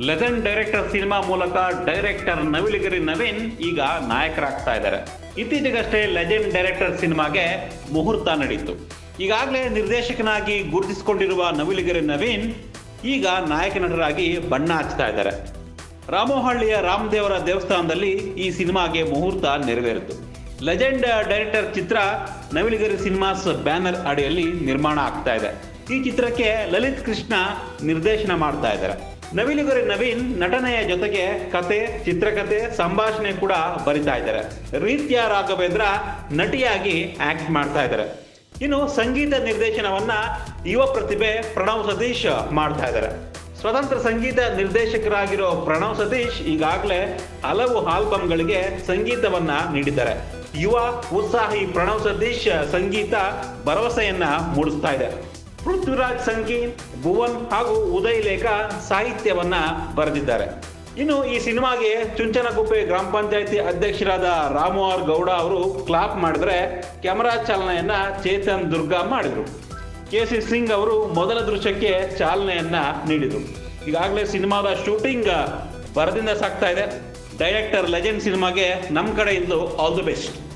Legend director cinema ಮೂಲಕ director ನವಿಲುಗರಿ ನವೀನ್ ಈಗ ನಾಯಕರಾಗ್ತಾ ಇದ್ದಾರೆ. ಇತ್ತೀಚೆಗಷ್ಟೇ ಲೆಜೆಂಡ್ ಡೈರೆಕ್ಟರ್ ಸಿನಿಮಾಗೆ ಮುಹೂರ್ತ ನಡೆಯಿತು. ಈಗಾಗಲೇ ನಿರ್ದೇಶಕನಾಗಿ ಗುರುತಿಸಿಕೊಂಡಿರುವ ನವಿಲುಗರಿ ನವೀನ್ ಈಗ ನಾಯಕ ನಟರಾಗಿ ಬಣ್ಣ ಹಚ್ತಾ ಇದ್ದಾರೆ. ರಾಮೋಹಳ್ಳಿಯ ರಾಮದೇವರ ದೇವಸ್ಥಾನದಲ್ಲಿ ಈ ಸಿನಿಮಾಗೆ ಮುಹೂರ್ತ ನೆರವೇರಿತು. ಲೆಜೆಂಡ್ ಡೈರೆಕ್ಟರ್ ಚಿತ್ರ ನವಿಲುಗರಿ ಸಿನಿಮಾಸ್ ಬ್ಯಾನರ್ ಅಡಿಯಲ್ಲಿ ನಿರ್ಮಾಣ ಆಗ್ತಾ ಇದೆ. ಈ ಚಿತ್ರಕ್ಕೆ ಲಲಿತ್ ಕೃಷ್ಣ ನಿರ್ದೇಶನ ಮಾಡ್ತಾ ಇದ್ದಾರೆ. ನವಿಲುಗರಿ ನವೀನ್ ನಟನೆಯ ಜೊತೆಗೆ ಕತೆ, ಚಿತ್ರಕಥೆ, ಸಂಭಾಷಣೆ ಕೂಡ ಬರಿತಾ ಇದ್ದಾರೆ. ರೀತ್ಯ ರಾಘವೇಂದ್ರ ನಟಿಯಾಗಿ ಆಕ್ಟ್ ಮಾಡ್ತಾ ಇದ್ದಾರೆ. ಇನ್ನು ಸಂಗೀತ ನಿರ್ದೇಶನವನ್ನ ಯುವ ಪ್ರತಿಭೆ ಪ್ರಣವ್ ಸತೀಶ್ ಮಾಡ್ತಾ ಇದ್ದಾರೆ. ಸ್ವತಂತ್ರ ಸಂಗೀತ ನಿರ್ದೇಶಕರಾಗಿರೋ ಪ್ರಣವ್ ಸತೀಶ್ ಈಗಾಗಲೇ ಹಲವು ಆಲ್ಬಮ್ಗಳಿಗೆ ಸಂಗೀತವನ್ನ ನೀಡಿದ್ದಾರೆ. ಯುವ ಉತ್ಸಾಹಿ ಪ್ರಣವ್ ಸತೀಶ್ ಸಂಗೀತ ಭರವಸೆಯನ್ನ ಮೂಡಿಸ್ತಾ ಇದೆ. ಪೃಥ್ವಿರಾಜ್ ಸಂಗೀತ್, ಭುವನ್ ಹಾಗೂ ಉದಯ್ ಲೇಖ ಸಾಹಿತ್ಯವನ್ನ ಬರೆದಿದ್ದಾರೆ. ಇನ್ನು ಈ ಸಿನಿಮಾಗೆ ಚುಂಚನಗುಪ್ಪೆ ಗ್ರಾಮ ಪಂಚಾಯಿತಿ ಅಧ್ಯಕ್ಷರಾದ ರಾಮು ಆರ್ ಗೌಡ ಅವರು ಕ್ಲಾಪ್ ಮಾಡಿದ್ರೆ, ಕ್ಯಾಮರಾ ಚಾಲನೆಯನ್ನ ಚೇತನ್ ದುರ್ಗಾ ಮಾಡಿದರು. ಕೆ.ಸಿ. ಸಿಂಗ್ ಅವರು ಮೊದಲ ದೃಶ್ಯಕ್ಕೆ ಚಾಲನೆಯನ್ನ ನೀಡಿದರು. ಈಗಾಗಲೇ ಸಿನಿಮಾದ ಶೂಟಿಂಗ್ ಭರದಿಂದ ಸಾಗ್ತಾ ಇದೆ. ಡೈರೆಕ್ಟರ್ ಲೆಜೆಂಡ್ ಸಿನಿಮಾಗೆ ನಮ್ಮ ಕಡೆಯಿಂದ ಆಲ್ ದಿ ಬೆಸ್ಟ್.